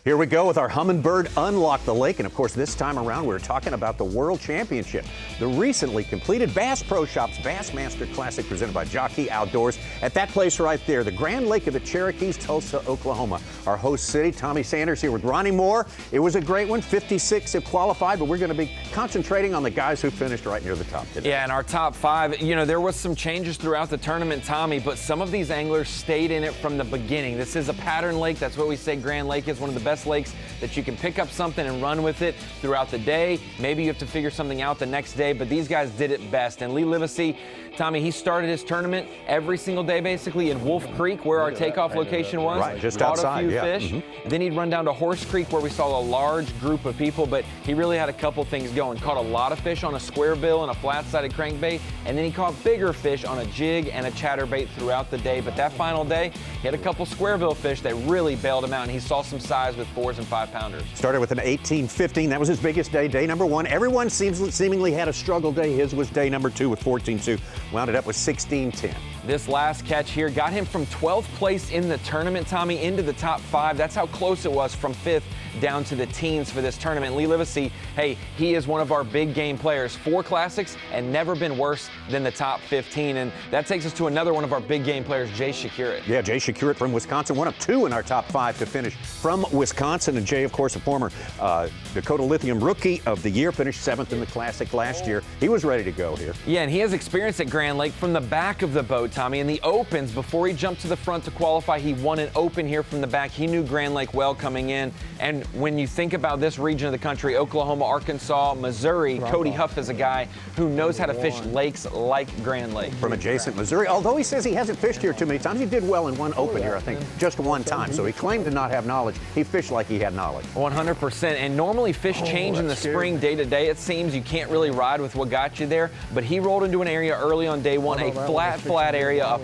Here we go with our Humminbird Unlock the Lake. And of course, this time around, we're talking about the World Championship. The recently completed Bass Pro Shops Bassmaster Classic presented by Jockey Outdoors at that place right there, the Grand Lake of the Cherokees, Tulsa, Oklahoma. Our host city, Tommy Sanders, here with Ronnie Moore. It was a great one. 56 have qualified, but we're going to be concentrating on the guys who finished right near the top today. Yeah, in our top five, you know, there was some changes throughout the tournament, Tommy, but some of these anglers stayed in it from the beginning. This is a pattern lake. That's what we say Grand Lake is, one of the best lakes that you can pick up something and run with it throughout the day. Maybe you have to figure something out the next day, but these guys did it best. And Livy, Tommy, he started his tournament every single day basically in Wolf Creek, where our takeoff location was. Right, just caught outside, a few yeah. fish. Then he'd run down to Horse Creek, where we saw a large group of people, but he really had a couple things going. Caught a lot of fish on a square bill and a flat-sided crankbait, and then he caught bigger fish on a jig and a chatterbait throughout the day. But that final day, he had a couple square bill fish that really bailed him out, and he saw some size with 4s and 5-pounders. Started with an 18-15. That was his biggest day, day number one. Everyone seemingly had a struggle day. His was day number two with 14-2. Wound it up with 16-10. This last catch here got him from 12th place in the tournament, Tommy, into the top 5. That's how close it was from 5th down to the teens for this tournament. Livy, hey, he is one of our big game players. 4 classics and never been worse than the top 15. And that takes us to another one of our big game players, Jay Shakur. Yeah, Jay Shakur from Wisconsin, one of 2 in our top 5 to finish from Wisconsin. And Jay, of course, a former Dakota Lithium Rookie of the Year, finished 7th in the Classic last year. He was ready to go here. Yeah, and he has experience at Grand Lake from the back of the boat, Tommy. In the opens, before he jumped to the front to qualify, he won an open here from the back. He knew Grand Lake well coming in. And when you think about this region of the country, Oklahoma, Arkansas, Missouri, Cody Huff is a guy who knows how to fish lakes like Grand Lake. From adjacent Missouri, although he says he hasn't fished here too many times. He did well in one open here, I think, just one time. So he claimed to not have knowledge. He fished like he had knowledge. 100%. And normally fish change in the spring day to day. It seems you can't really ride with what got you there. But he rolled into an area early on day one, a flat area up,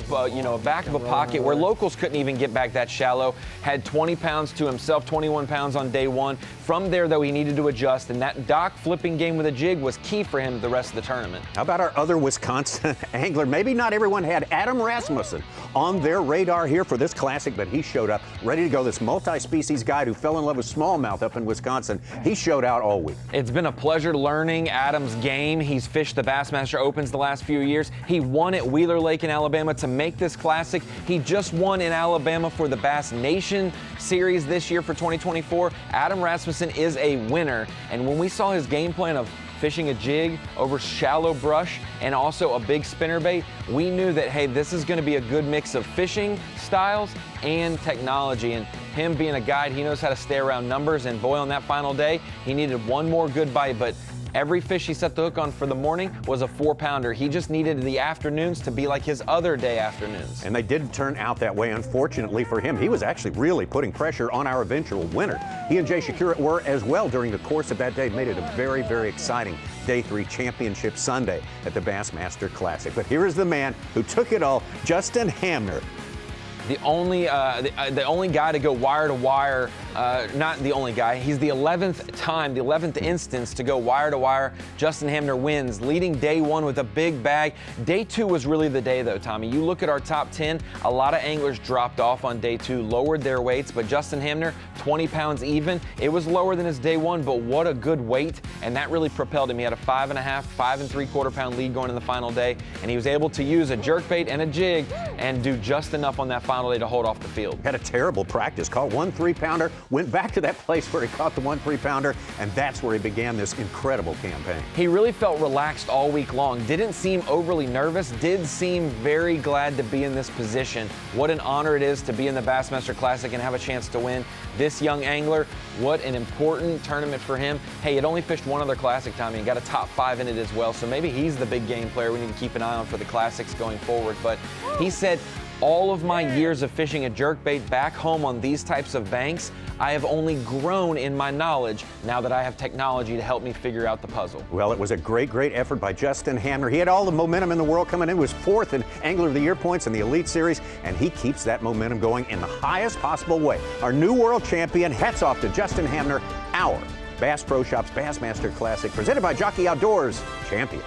back of a pocket where locals couldn't even get back that shallow. Had 20 pounds to himself, 21 pounds on day one. From there, though, he needed to adjust, and that dock flipping game with a jig was key for him the rest of the tournament. How about our other Wisconsin angler? Maybe not everyone had Adam Rasmussen on their radar here for this classic, but he showed up ready to go. This multi-species guide who fell in love with smallmouth up in Wisconsin, he showed out all week. It's been a pleasure learning Adam's game. He's fished the Bassmaster Opens the last few years. He won at Wheeler Lake in Alabama to make this classic. He just won in Alabama for the Bass Nation Series this year for 2024. Adam Rasmussen is a winner, and when we saw his game plan of fishing a jig over shallow brush and also a big spinnerbait, we knew that, hey, this is going to be a good mix of fishing styles and technology. And him being a guide, he knows how to stay around numbers, and boy, on that final day, he needed one more good bite, but every fish he set the hook on for the morning was a 4-pounder. He just needed the afternoons to be like his other day afternoons. And they didn't turn out that way, unfortunately for him. He was actually really putting pressure on our eventual winner. He and Jay Shakur were as well during the course of that day. Made it a very, very exciting Day 3 Championship Sunday at the Bassmaster Classic. But here is the man who took it all, Justin Hamner. The only guy to go wire to wire, not the only guy, he's the 11th instance to go wire to wire. Justin Hamner wins, leading day 1 with a big bag. Day 2 was really the day though, Tommy. You look at our top 10, a lot of anglers dropped off on day 2, lowered their weights, but Justin Hamner, 20 pounds even. It was lower than his day 1, but what a good weight, and that really propelled him. He had a 5 3/4 pound lead going in the final day, and he was able to use a jerkbait and a jig and do just enough on that final day to hold off the field. Had a terrible practice, caught 1 3-pounder, went back to that place where he caught the 1 3-pounder, and that's where he began this incredible campaign. He really felt relaxed all week long, didn't seem overly nervous, did seem very glad to be in this position. What an honor it is to be in the Bassmaster Classic and have a chance to win. This young angler, what an important tournament for him. Hey, it only fished one other Classic, Tommy, and got a top 5 in it as well, so maybe he's the big game player we need to keep an eye on for the Classics going forward. But he said, all of my years of fishing a jerkbait back home on these types of banks, I have only grown in my knowledge now that I have technology to help me figure out the puzzle. Well, it was a great, great effort by Justin Hamner. He had all the momentum in the world coming in. He was 4th in Angler of the Year points in the Elite Series, and he keeps that momentum going in the highest possible way. Our new world champion, hats off to Justin Hamner, our Bass Pro Shops Bassmaster Classic, presented by Jockey Outdoors champion.